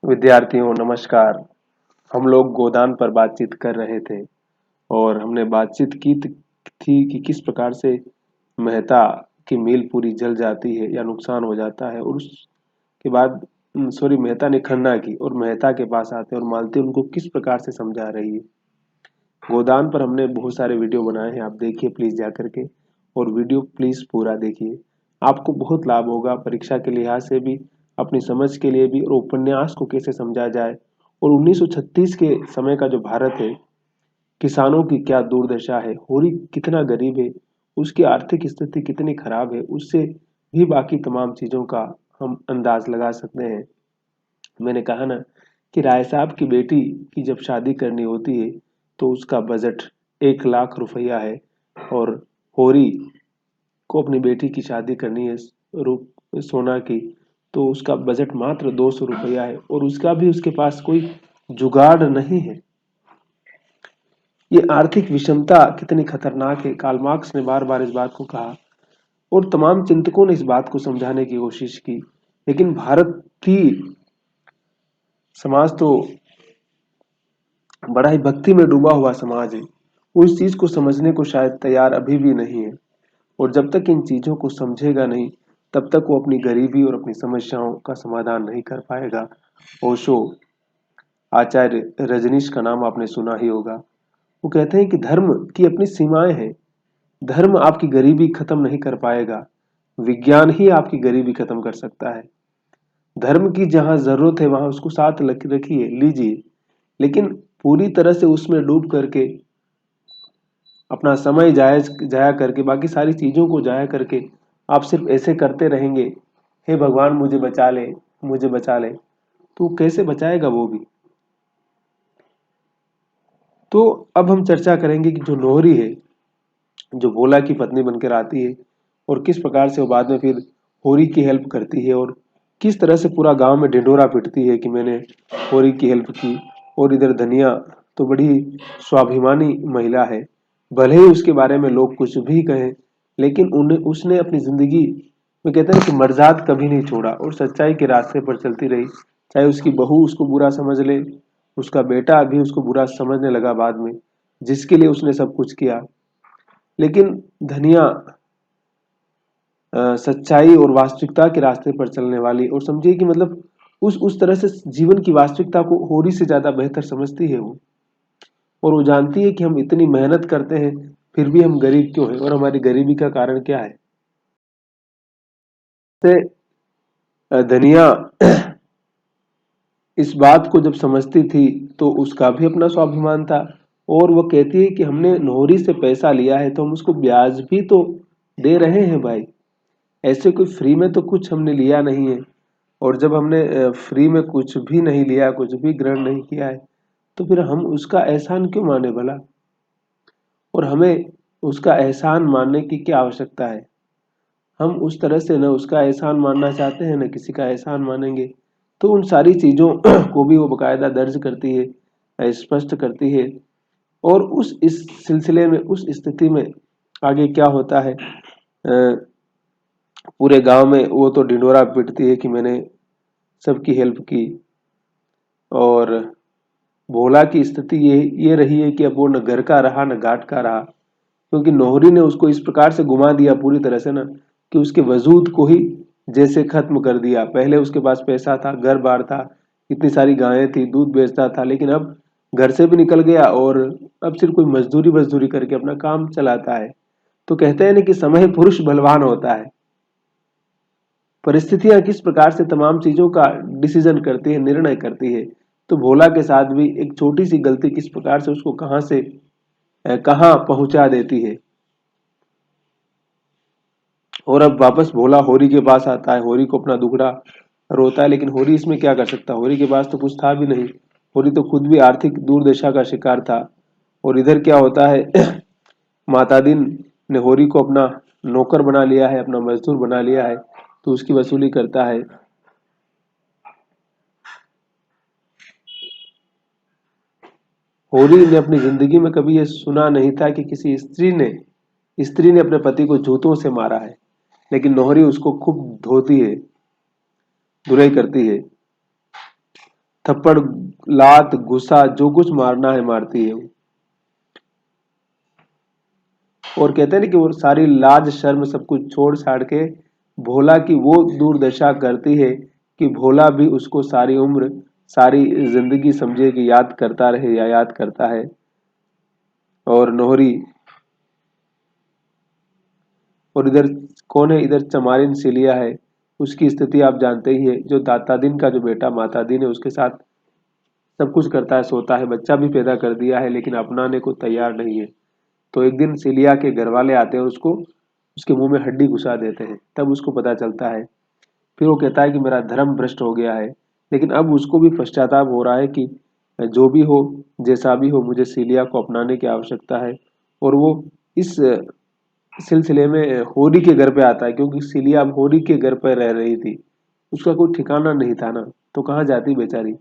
विद्यार्थियों नमस्कार। हम लोग गोदान पर बातचीत कर रहे थे और हमने बातचीत की थी कि किस प्रकार से मेहता की मील पूरी जल जाती है या नुकसान हो जाता है और उसके बाद मेहता ने खन्ना की और मेहता के पास आते हैं और मालती उनको किस प्रकार से समझा रही है। गोदान पर हमने बहुत सारे वीडियो बनाए हैं, आप देखिए प्लीज जा करके और वीडियो प्लीज पूरा देखिए। आपको बहुत लाभ होगा परीक्षा के लिहाज से भी, अपनी समझ के लिए भी, और उपन्यास को कैसे समझा जाए और 1936 के समय का जो भारत है, किसानों की क्या दुर्दशा है, होरी कितना गरीब है, उसकी आर्थिक स्थिति कितनी खराब है, उससे भी बाकी तमाम चीजों का हम अंदाज लगा सकते हैं। मैंने कहा ना कि राय साहब की बेटी की जब शादी करनी होती है तो उसका बजट 1 लाख रुपया है और होरी को अपनी बेटी की शादी करनी है सोना की, तो उसका बजट मात्र 200 रुपया है और उसका भी उसके पास कोई जुगाड़ नहीं है। ये आर्थिक विषमता कितनी खतरनाक है, कार्ल मार्क्स ने बार बार इस बात को कहा और तमाम चिंतकों ने इस बात को समझाने की कोशिश की, लेकिन भारतीय समाज तो बड़ा ही भक्ति में डूबा हुआ समाज है, वो इस चीज को समझने को शायद तैयार अभी भी नहीं है। और जब तक इन चीजों को समझेगा नहीं तब तक वो अपनी गरीबी और अपनी समस्याओं का समाधान नहीं कर पाएगा। ओशो, आचार्य रजनीश का नाम आपने सुना ही होगा। वो कहते हैं कि धर्म की अपनी सीमाएं हैं, धर्म आपकी गरीबी खत्म नहीं कर पाएगा, विज्ञान ही आपकी गरीबी खत्म कर सकता है। धर्म की जहां जरूरत है वहां उसको साथ रखिए, लीजिए, लेकिन पूरी तरह से उसमें डूब करके अपना समय जाया करके, बाकी सारी चीजों को जाया करके आप सिर्फ ऐसे करते रहेंगे, हे भगवान मुझे बचा ले, मुझे बचा ले, तो कैसे बचाएगा वो भी। तो अब हम चर्चा करेंगे कि जो लोहरी है, जो भोला की पत्नी बनकर आती है और किस प्रकार से वो बाद में फिर होरी की हेल्प करती है और किस तरह से पूरा गांव में ढिंढोरा पीटती है कि मैंने होरी की हेल्प की। और इधर धनिया तो बड़ी स्वाभिमानी महिला है, भले ही उसके बारे में लोग कुछ भी कहें, लेकिन उन्हें उसने अपनी जिंदगी में, कहते हैं कि मर्जाद कभी नहीं छोड़ा और सच्चाई के रास्ते पर चलती रही। चाहे उसकी बहू उसको बुरा समझ ले, उसका बेटा भी उसको बुरा समझने लगा बाद में, जिसके लिए उसने सब कुछ किया, लेकिन धनिया सच्चाई और वास्तविकता के रास्ते पर चलने वाली, और समझिए कि मतलब उस तरह से जीवन की वास्तविकता को होरी से ज्यादा बेहतर समझती है वो। और वो जानती है कि हम इतनी मेहनत करते हैं फिर भी हम गरीब क्यों हैं और हमारी गरीबी का कारण क्या है। से धनिया इस बात को जब समझती थी तो उसका भी अपना स्वाभिमान था और वो कहती है कि हमने नौकरी से पैसा लिया है तो हम उसको ब्याज भी तो दे रहे हैं भाई, ऐसे कोई फ्री में तो कुछ हमने लिया नहीं है। और जब हमने फ्री में कुछ भी नहीं लिया, कुछ भी ग्रहण नहीं किया है, तो फिर हम उसका एहसान क्यों माने भला। और हमें उसका एहसान मानने की क्या आवश्यकता है। हम उस तरह से न उसका एहसान मानना चाहते हैं न किसी का एहसान मानेंगे। तो उन सारी चीजों को भी वो बकायदा दर्ज करती है, स्पष्ट करती है। और उस इस सिलसिले में, उस स्थिति में आगे क्या होता है, पूरे गांव में वो तो ढिंढोरा पीटती है कि मैंने सबकी हेल्प की। और भोला की स्थिति ये रही है कि अब वो न घर का रहा न घाट का रहा, क्योंकि नौहरी ने उसको इस प्रकार से घुमा दिया पूरी तरह से ना, कि उसके वजूद को ही जैसे खत्म कर दिया। पहले उसके पास पैसा था, घर बार था, इतनी सारी गायें थी, दूध बेचता था, लेकिन अब घर से भी निकल गया और अब सिर्फ कोई मजदूरी मजदूरी करके अपना काम चलाता है। तो कहते हैं ना कि समय पुरुष बलवान होता है, परिस्थितियां किस प्रकार से तमाम चीजों का डिसीजन करती है, निर्णय करती है। तो भोला के साथ भी एक छोटी सी गलती किस प्रकार से उसको कहां से कहां पहुंचा देती है। और अब वापस भोला होरी के पास आता है, होरी को अपना दुखड़ा रोता है, लेकिन होरी इसमें क्या कर सकता, होरी के पास तो कुछ था भी नहीं। होरी तो खुद भी आर्थिक दुर्दशा का शिकार था। और इधर क्या होता है मातादीन ने होरी को अपना नौकर बना लिया है, अपना मजदूर बना लिया है, तो उसकी वसूली करता है। होरी ने अपनी जिंदगी में कभी यह सुना नहीं था कि किसी स्त्री ने अपने पति को जूतों से मारा है, लेकिन नौहरी उसको खूब धोती है, बुराई करती है। थप्पड़, लात, गुस्सा, जो कुछ मारना है मारती है वो। और कहते हैं ना कि वो सारी लाज शर्म सब कुछ छोड़ छाड़ के भोला की वो दुर्दशा करती है कि भोला भी उसको सारी उम्र, सारी जिंदगी समझे कि याद करता रहे या याद करता है। और नोहरी, और इधर कौन है, इधर चमारिन सिलिया है। उसकी स्थिति आप जानते ही है, जो दाता दिन का जो बेटा माता दिन है उसके साथ सब कुछ करता है, सोता है, बच्चा भी पैदा कर दिया है लेकिन अपनाने को तैयार नहीं है। तो एक दिन सिलिया के घर वाले आते हैं और उसको उसके मुंह में हड्डी घुसा देते हैं, तब उसको पता चलता है। फिर वो कहता है कि मेरा धर्म भ्रष्ट हो गया है, लेकिन अब उसको भी पश्चाताप हो रहा है कि जो भी हो, जैसा भी हो, मुझे सिलिया को अपनाने की आवश्यकता है। और वो इस सिलसिले में होरी के घर पे आता है, क्योंकि सिलिया अब होरी के घर पर रह रही थी, उसका कोई ठिकाना नहीं था ना, तो कहाँ जाती बेचारी।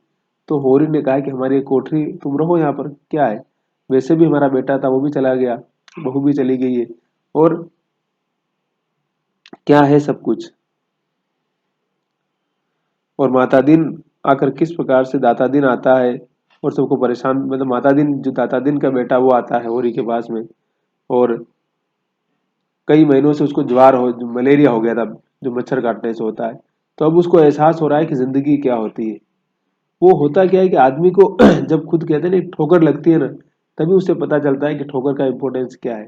तो होरी ने कहा कि हमारी कोठरी, तुम रहो यहाँ पर, क्या है, वैसे भी हमारा बेटा था वो भी चला गया, बहू भी चली गई है, और क्या है सब कुछ। और माता दिन आकर किस प्रकार से दाता दिन आता है और सबको परेशान, मतलब माता दिन जो दाता दिन का बेटा वो आता है होरी के पास में, और कई महीनों से उसको ज्वार हो, जो मलेरिया हो गया था, जो मच्छर काटने से होता है। तो अब उसको एहसास हो रहा है कि जिंदगी क्या होती है। वो होता क्या है कि आदमी को जब खुद कहते हैं ना ठोकर लगती है ना, तभी उसे पता चलता है कि ठोकर का इम्पोर्टेंस क्या है।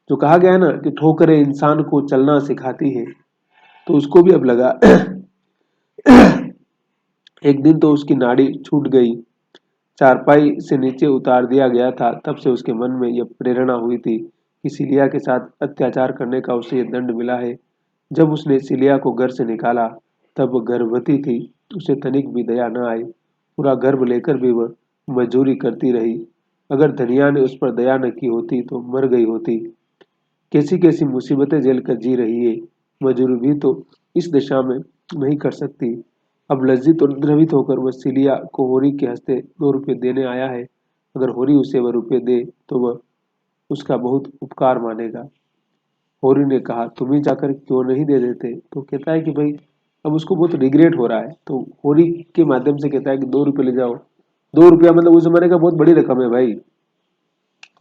जो कहा गया है ना कि ठोकरें इंसान को चलना सिखाती है, तो उसको भी अब लगा। एक दिन तो उसकी नाड़ी छूट गई, चारपाई से नीचे उतार दिया गया था, तब से उसके मन में यह प्रेरणा हुई थी कि सिलिया के साथ अत्याचार करने का उसे यह दंड मिला है। जब उसने सिलिया को घर से निकाला तब वह गर्भवती थी, उसे तनिक भी दया न आई। पूरा गर्भ लेकर भी वह मजदूरी करती रही। अगर धनिया ने उस पर दया न की होती तो मर गई होती। कैसी कैसी मुसीबतें झेल कर जी रही है, मजदूरी भी तो इस दशा में नहीं कर सकती। अब लज्जित और द्रवित होकर वह सिलिया को होरी के हंसते 2 रुपये देने आया है। अगर होरी उसे वह रुपये दे तो वह उसका बहुत उपकार मानेगा। होरी ने कहा, तुम ही जाकर क्यों नहीं दे देते। तो कहता है कि भाई अब उसको बहुत रिग्रेट हो रहा है, तो होरी के माध्यम से कहता है कि 2 रुपये ले जाओ। 2 रुपया मतलब उस जमाने का बहुत बड़ी रकम है भाई।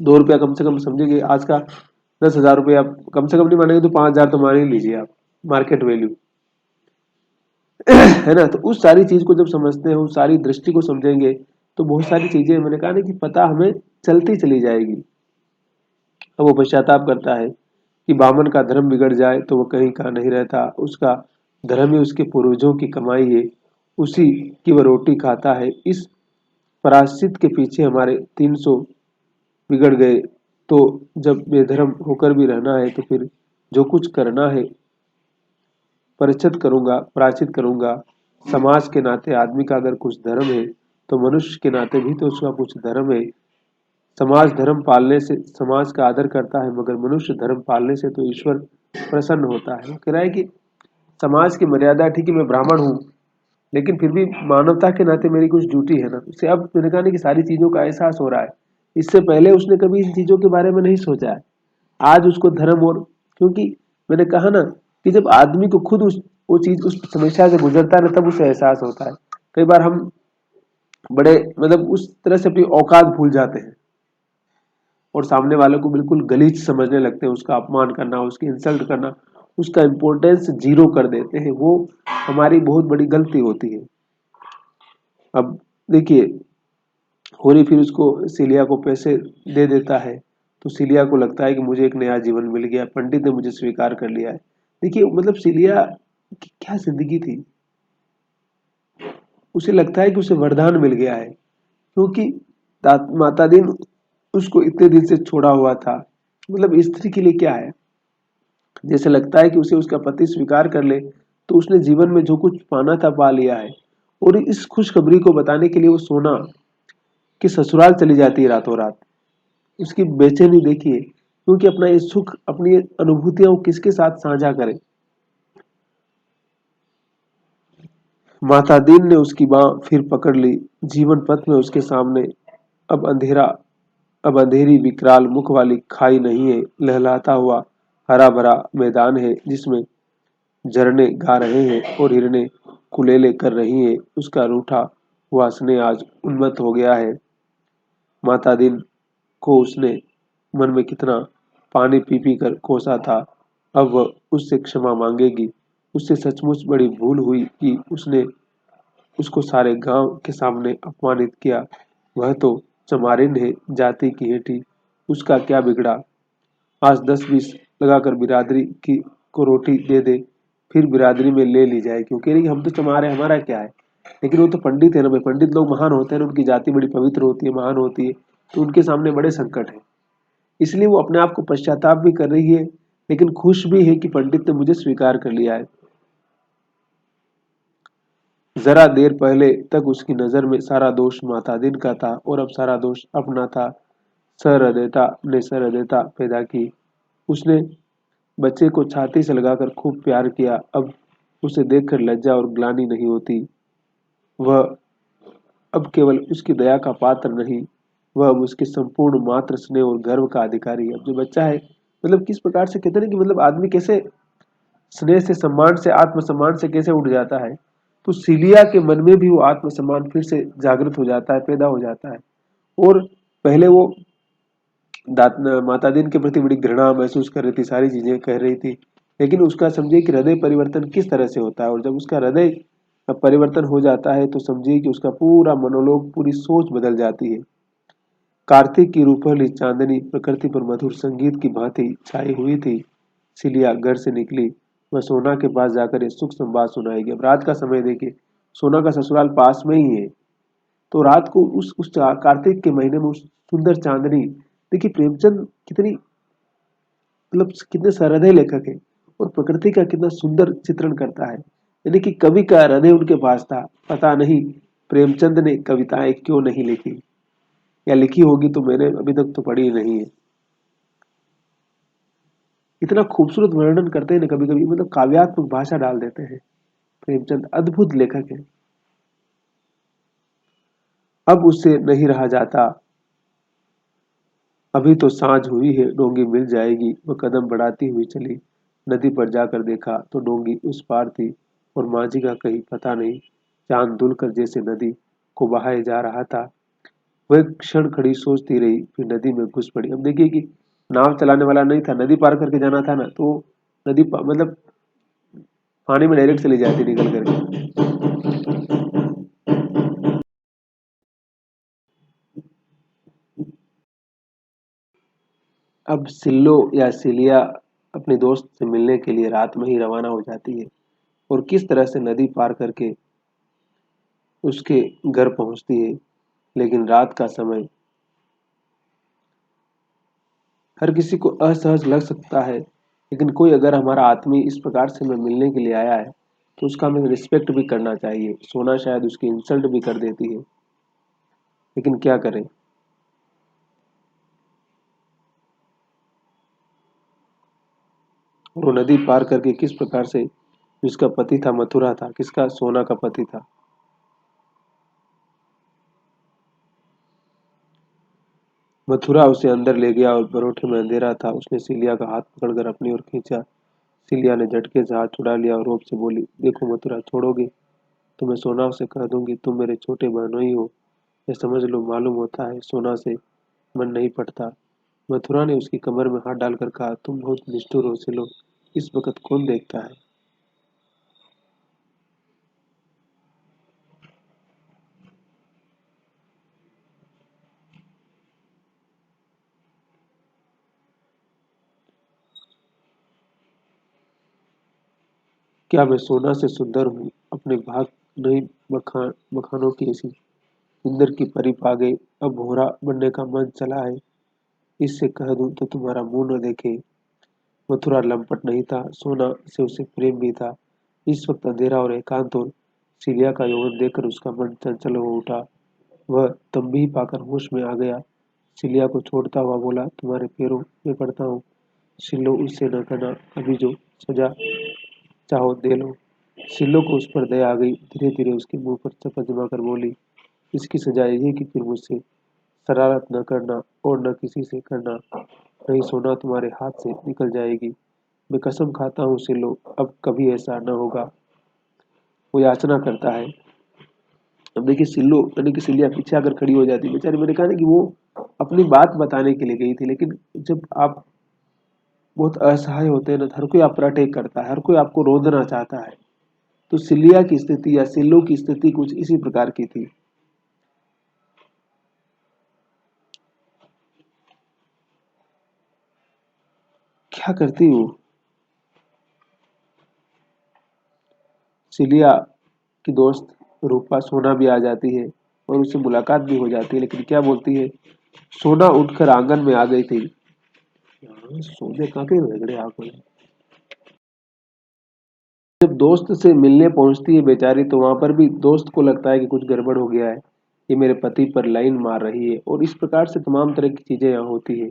2 रुपया कम से कम समझेंगे आज का 10,000 रुपये, आप कम से कम नहीं मानेंगे तो 5,000 तो मान ही लीजिए आप, मार्केट वैल्यू। है ना। तो उस सारी चीज को जब समझते हैं, उस सारी दृष्टि को समझेंगे, तो बहुत सारी चीजें मैंने कहा ना कि पता हमें चलती चली जाएगी। अब वो पश्चाताप करता है कि बामन का धर्म बिगड़ जाए तो वह कहीं का नहीं रहता, उसका धर्म ही उसके पूर्वजों की कमाई है, उसी की वह रोटी खाता है। इस प्रायश्चित के पीछे हमारे 300 बिगड़ गए, तो जब बेधर्म होकर भी रहना है तो फिर जो कुछ करना है परिचित करूंगा, प्रायश्चित करूंगा। समाज के नाते आदमी का अगर कुछ धर्म है तो मनुष्य के नाते भी तो उसका कुछ धर्म है। समाज धर्म पालने से समाज का आदर करता है, मगर मनुष्य धर्म पालने से तो ईश्वर प्रसन्न होता है। वो कह रहा है कि समाज की मर्यादा, ठीक है मैं ब्राह्मण हूँ, लेकिन फिर भी मानवता के नाते मेरी कुछ ड्यूटी है ना। उसे अब मैंने कहा ना कि सारी चीजों का एहसास हो रहा है, इससे पहले उसने कभी इन चीजों के बारे में नहीं सोचा है। आज उसको धर्म, और क्योंकि मैंने कहा ना कि जब आदमी को खुद वो चीज उस समस्या से गुजरता है ना, तब उसे एहसास होता है। कई बार हम बड़े मतलब उस तरह से अपनी औकात भूल जाते हैं और सामने वाले को बिल्कुल गलीच समझने लगते हैं, उसका अपमान करना, उसकी इंसल्ट करना, उसका इम्पोर्टेंस जीरो कर देते हैं। वो हमारी बहुत बड़ी गलती होती है। अब देखिए, होरी फिर उसको सिलिया को पैसे दे देता है, तो सिलिया को लगता है कि मुझे एक नया जीवन मिल गया, पंडित ने मुझे स्वीकार कर लिया है। देखिए मतलब सिलिया की क्या जिंदगी थी। उसे लगता है कि उसे वरदान मिल गया है, क्योंकि माता दिन उसको इतने दिन से छोड़ा हुआ था। मतलब स्त्री के लिए क्या है, जैसे लगता है कि उसे उसका पति स्वीकार कर ले तो उसने जीवन में जो कुछ पाना था पा लिया है। और इस खुशखबरी को बताने के लिए वो सोना कि ससुराल चली जाती है रातों रात। उसकी बेचैनी देखिए, क्योंकि अपना ये सुख, अपनी ये अनुभूतियां वो किसके साथ साझा करे। माता दीन ने उसकी बाह फिर पकड़ ली। जीवन पथ में उसके सामने अब अंधेरा, अब अंधेरी विकराल मुख वाली खाई नहीं है, लहलहाता हुआ हरा भरा मैदान है जिसमें झरने गा रहे हैं और हिरने कुलेले कर रही हैं। उसका रूठा वह स्नेह आज उन्मत्त हो गया है। माता दिन को उसने मन में कितना पानी पी पी कर कोसा था, अब वह उससे क्षमा मांगेगी। उससे सचमुच बड़ी भूल हुई कि उसने उसको सारे गांव के सामने अपमानित किया। वह तो चमारिंद है, जाति की हेठी, उसका क्या बिगड़ा। आज 10-20 लगाकर बिरादरी की को रोटी दे दे, फिर बिरादरी में ले ली जाए, क्योंकि नहीं हम तो चमारे, हमारा क्या है। लेकिन वो तो पंडित है ना भाई, पंडित लोग महान होते हैं ना, उनकी जाति बड़ी पवित्र होती है, महान होती है, तो उनके सामने बड़े संकट है। इसलिए वो अपने आप को पश्चाताप भी कर रही है, लेकिन खुश भी है कि पंडित ने मुझे स्वीकार कर लिया है। जरा देर पहले तक उसकी नजर में सारा दोष माता दिन का था, और अब सारा दोष अपना था। सहृदयता ने सहृदयता पैदा की। उसने बच्चे को छाती से लगाकर खूब प्यार किया। अब उसे देखकर लज्जा और ग्लानि नहीं होती। वह अब केवल उसकी दया का पात्र नहीं, वह अब उसके संपूर्ण मात्र स्नेह और गर्व का अधिकारी है। अब जो बच्चा है, मतलब किस प्रकार से कहते हैं कि मतलब आदमी कैसे स्नेह से, सम्मान से, आत्मसम्मान से कैसे उठ जाता है, तो सिलिया के मन में भी वो आत्मसम्मान फिर से जागृत हो जाता है, पैदा हो जाता है। और पहले वो माता दिन के प्रति बड़ी घृणा महसूस कर रही थी, सारी चीजें कह रही थी, लेकिन उसका समझिए कि हृदय परिवर्तन किस तरह से होता है, और जब उसका हृदय परिवर्तन हो जाता है तो समझिए कि उसका पूरा मनोलोक, पूरी सोच बदल जाती है। कार्तिक की रूपहली चांदनी प्रकृति पर मधुर संगीत की भांति छाई हुई थी। सिलिया घर से निकली। वह सोना के पास जाकर ये सुख संवाद सुनाएगी। अब रात का समय देखिए, सोना का ससुराल पास में ही है, तो रात को उस कार्तिक के महीने में उस सुंदर चांदनी, देखिए प्रेमचंद कितनी मतलब कितने सहृदय लेखक है, और प्रकृति का कितना सुंदर चित्रण करता है। यानी कि कवि का हृदय उनके पास था। पता नहीं प्रेमचंद ने कविताएं क्यों नहीं लिखी, या लिखी होगी तो मैंने अभी तक तो पढ़ी नहीं है। इतना खूबसूरत वर्णन करते हैं ना कभी कभी, मतलब काव्यात्मक भाषा डाल देते हैं। प्रेमचंद अद्भुत लेखक है। अब उससे नहीं रहा जाता। अभी तो सांझ हुई है, डोंगी मिल जाएगी। वह कदम बढ़ाती हुई चली। नदी पर जाकर देखा तो डोंगी उस पार थी, और मांझी का कहीं पता नहीं। चांद धुलकर जैसे नदी को बहाए जा रहा था। वह एक क्षण खड़ी सोचती रही, फिर नदी में घुस पड़ी। अब देखिए कि नाव चलाने वाला नहीं था, नदी पार करके जाना था ना, तो मतलब पानी में डायरेक्ट चली जाती निकल करके। अब सिल्लो या सिलिया अपने दोस्त से मिलने के लिए रात में ही रवाना हो जाती है, और किस तरह से नदी पार करके उसके घर पहुंचती है। लेकिन रात का समय हर किसी को असहज लग सकता है, लेकिन कोई अगर हमारा आदमी इस प्रकार से हमें मिलने के लिए आया है, तो उसका हमें रिस्पेक्ट भी करना चाहिए। सोना शायद उसकी इंसल्ट भी कर देती है, लेकिन क्या करें। वो नदी पार करके किस प्रकार से, जिसका पति था मथुरा था, किसका, सोना का पति था, मथुरा उसे अंदर ले गया, और परोठे में अंधेरा था। उसने सिलिया का हाथ पकड़कर अपनी ओर खींचा। सिलिया ने झटके से हाथ छुड़ा लिया और रोब से बोली, देखो मथुरा, छोड़ोगे तो मैं सोना से कह दूंगी तुम मेरे छोटे बहनोई हो। यह समझ लो, मालूम होता है सोना से मन नहीं पड़ता। मथुरा ने उसकी कमर में हाथ डालकर कहा, तुम बहुत निष्ठुर हो सिलो, इस वक्त कौन देखता है। क्या मैं सोना से सुंदर हूँ, अपने भाग नहीं बखानों की ऐसी इंद्र की परी पा गई। अब भोरा बनने का मन चला है, इससे कह दूं तो तुम्हारा मुंह न देखे। मथुरा लंपट नहीं था, सोना से उसे प्रेम भी था। इस वक्त अंधेरा और एकांत और सीलिया का यौवन देखकर उसका मन चंचल हो उठा। वह तंबी पाकर होश में आ गया। सिलिया को छोड़ता हुआ बोला, तुम्हारे पैरों में पड़ता हूँ सिल्लो, उससे न करना। अभी जो सजा चाहो दे लो। सिल्लो को उस पर दया आ गई। धीरे धीरे उसके मुंह पर चपत जमा कर बोली, इसकी सजा यही कि फिर मुझसे शरारत न करना, और न किसी से करना, नहीं सोना तुम्हारे हाथ से निकल जाएगी। मैं कसम खाता हूँ सिलो, अब कभी ऐसा न होगा। वो याचना करता है। देखिए सिल्लो यानी कि सिलिया पीछे आकर खड़ी हो जाती है। बेचारी, मैंने कहा ना कि वो अपनी बात बताने के लिए गई थी, लेकिन जब आप बहुत असहाय होते हैं ना, हर कोई आप पर अटैक करता है, हर कोई आपको रोदना चाहता है। तो सिलिया की स्थिति या सिल्लो की स्थिति कुछ इसी प्रकार की थी। क्या करती वो सिलिया की दोस्त रूपा सोना भी आ जाती है और उससे मुलाकात भी हो जाती है, लेकिन क्या बोलती है? सोना उठकर आंगन में आ गई थी। सोने कहाँ के रगड़े आ गए। जब दोस्त से मिलने पहुंचती है बेचारी, तो वहां पर भी दोस्त को लगता है कि कुछ गड़बड़ हो गया है, ये मेरे पति पर लाइन मार रही है, और इस प्रकार से तमाम तरह की चीजें यहाँ होती है,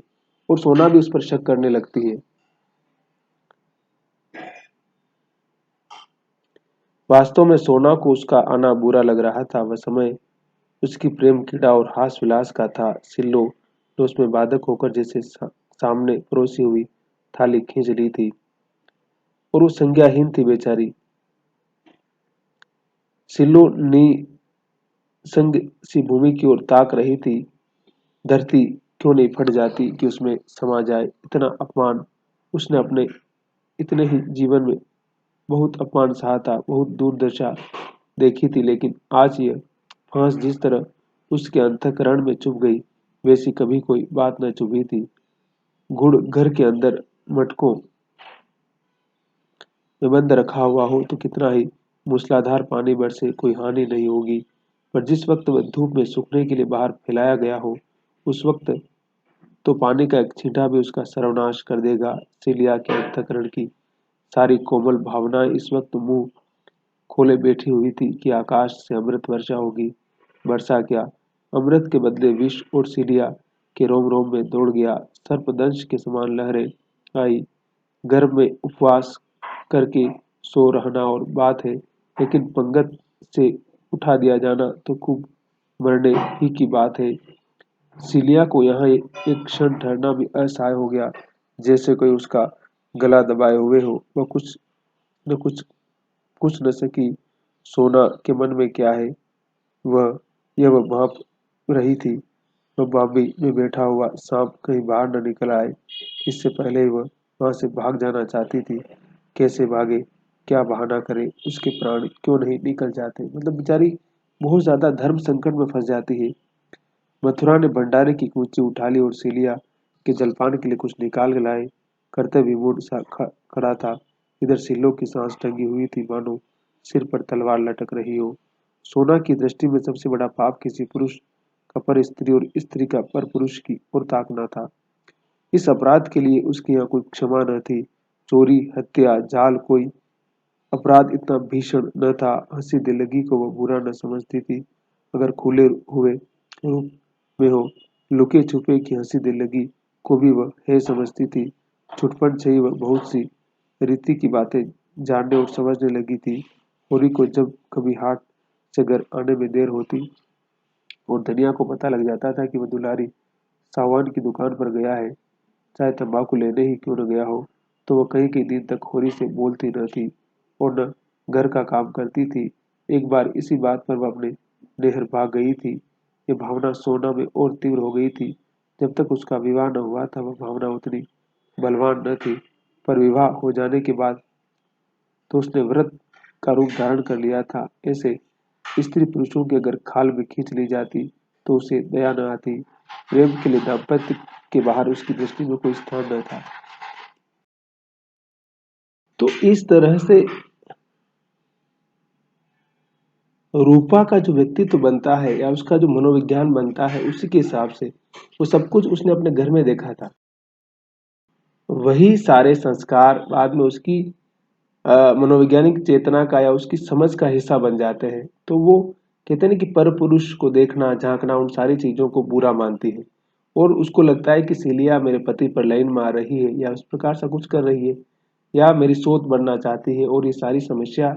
और सोना भी उस पर शक करने लगती है। वास्तव में सोना को उसका आना बुरा लग रहा था। वह समय उसकी प्रेम कीड़ा और हास विलास का था। सिल्लो तो उसमें बाधक होकर जैसे सामने परोसी हुई थाली खींच ली थी, और वो संज्ञाहीन थी बेचारी। सिल्लो निसंग सी भूमि की ओर ताक रही थी। धरती क्यों नहीं फट जाती कि उसमें समा जाए। इतना अपमान उसने अपने इतने ही जीवन में बहुत अपमान सहा था, बहुत दुर्दशा देखी थी, लेकिन आज यह फांस जिस तरह उसके अंतःकरण में चुभ गई, वैसी कभी कोई बात न चुभी थी। गुड़ घर के अंदर मटकों में बंद रखा हुआ हो तो कितना ही मूसलाधार पानी बरसे कोई हानि नहीं होगी, पर जिस वक्त वह धूप में सूखने के लिए बाहर फैलाया गया हो, उस वक्त तो पानी का एक छींटा भी उसका सर्वनाश कर देगा। सिलिया के अंतःकरण की सारी कोमल भावनाएं इस वक्त मुंह खोले बैठी हुई थी कि आकाश से अमृत वर्षा होगी। वर्षा क्या, अमृत के बदले विष, और सिलिया के रोम रोम में दौड़ गया। सर्पदंश के समान लहरें आई। गर्भ में उपवास करके सो रहना और बात है, लेकिन पंगत से उठा दिया जाना तो खूब मरने ही की बात है। सिलिया को यहाँ एक क्षण ठहरना भी असहाय हो गया, जैसे कोई उसका गला दबाए हुए हो। वह कुछ न कुछ कुछ न सकी। सोना के मन में क्या है, वह भांप रही थी। वह बाबी में बैठा हुआ सांप कहीं बाहर न निकल आए, इससे पहले ही वह वहां से भाग जाना चाहती थी। कैसे भागे, क्या बहाना करे, उसके प्राण क्यों नहीं निकल जाते। मतलब बेचारी बहुत ज्यादा धर्म संकट में फंस जाती है। मथुरा ने भंडारे की कूंची उठा ली और सिलिया के जलपान के लिए कुछ निकाल लाए। कर्तव्य विमूढ़ सा खड़ा था। इधर सिल्लो की सांस टंगी हुई थी, मानो सिर पर तलवार लटक रही हो। सोना की दृष्टि में सबसे बड़ा पाप किसी पुरुष का पर स्त्री और स्त्री का पर पुरुष की ओर ताकना था। इस अपराध के लिए उसके यहाँ कोई क्षमा न थी। चोरी, हत्या, जाल, कोई अपराध इतना भीषण न था। हंसी दिलगी को वह बुरा न समझती थी, अगर खुले हुए रूप में हो। लुके छुपे की हंसी दिलगी को भी वह है समझती थी। छुटपन से ही वह बहुत सी रीति की बातें जानने और समझने लगी थी। होरी को जब कभी हाट से घर आने में देर होती और धनिया को पता लग जाता था कि वह दुलारी सावन की दुकान पर गया है, चाहे तंबाकू लेने ही क्यों न गया हो, तो वह कई कई दिन तक होरी से बोलती न थी और न घर का काम करती थी। एक बार इसी बात पर वह अपने नहर भाग गई थी। ये भावना सोना में और तीव्र हो गई थी। जब तक उसका विवाह न हुआ था वह भावना उतनी बलवान न थी, पर विवाह हो जाने के बाद तो उसने व्रत का रूप धारण कर लिया था। ऐसे स्त्री पुरुषों की अगर खाल में खींच ली जाती तो उसे दया न आती। प्रेम के लिए दाम्पत्य के बाहर उसकी दृष्टि में कोई स्थान न था। तो इस तरह से रूपा का जो व्यक्तित्व बनता है या उसका जो मनोविज्ञान बनता है, उसी के हिसाब से वो सब कुछ उसने अपने घर में देखा था। वही सारे संस्कार बाद में उसकी मनोवैज्ञानिक चेतना का या उसकी समझ का हिस्सा बन जाते हैं। तो वो कहते हैं ना कि पर पुरुष को देखना, झांकना, उन सारी चीजों को बुरा मानती है, और उसको लगता है कि सिलिया मेरे पति पर लाइन मार रही है या उस प्रकार से कुछ कर रही है, या मेरी सोच बनना चाहती है। और ये सारी समस्या,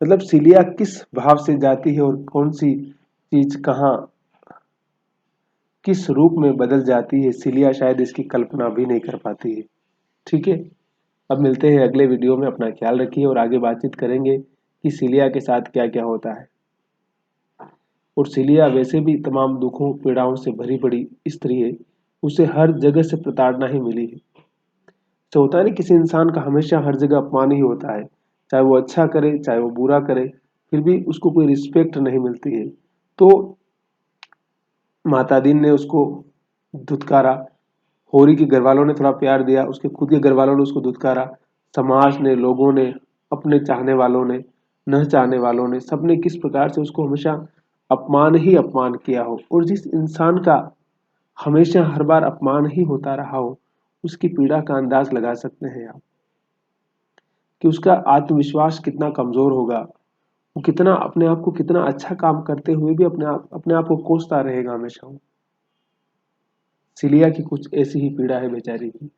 मतलब सिलिया किस भाव से जाती है और कौन सी चीज कहाँ किस रूप में बदल जाती है, सिलिया शायद इसकी कल्पना भी नहीं कर पाती है। ठीक है, अब मिलते हैं अगले वीडियो में। अपना ख्याल रखिए और आगे बातचीत करेंगे कि सिलिया के साथ क्या क्या होता है। और सिलिया वैसे भी तमाम दुखों पीड़ाओं से भरी पड़ी स्त्री है, उसे हर जगह से प्रताड़ना ही मिली है। तो होता है ना, किसी इंसान का हमेशा हर जगह अपमान ही होता है, चाहे वो अच्छा करे चाहे वो बुरा करे, फिर भी उसको कोई रिस्पेक्ट नहीं मिलती है। तो माता दीन ने उसको धुतकारा, होरी के घर वालों ने थोड़ा प्यार दिया, उसके खुद के घर वालों ने उसको धुतकारा, समाज ने, लोगों ने, अपने चाहने वालों ने, न चाहने वालों ने, सबने किस प्रकार से उसको हमेशा अपमान ही अपमान किया हो। और जिस इंसान का हमेशा हर बार अपमान ही होता रहा हो, उसकी पीड़ा का अंदाज लगा सकते हैं आप कि उसका आत्मविश्वास कितना कमजोर होगा, वो कितना अपने आप को, कितना अच्छा काम करते हुए भी अपने आप को कोसता रहेगा हमेशा। सिलिया की कुछ ऐसी ही पीड़ा है बेचारी की।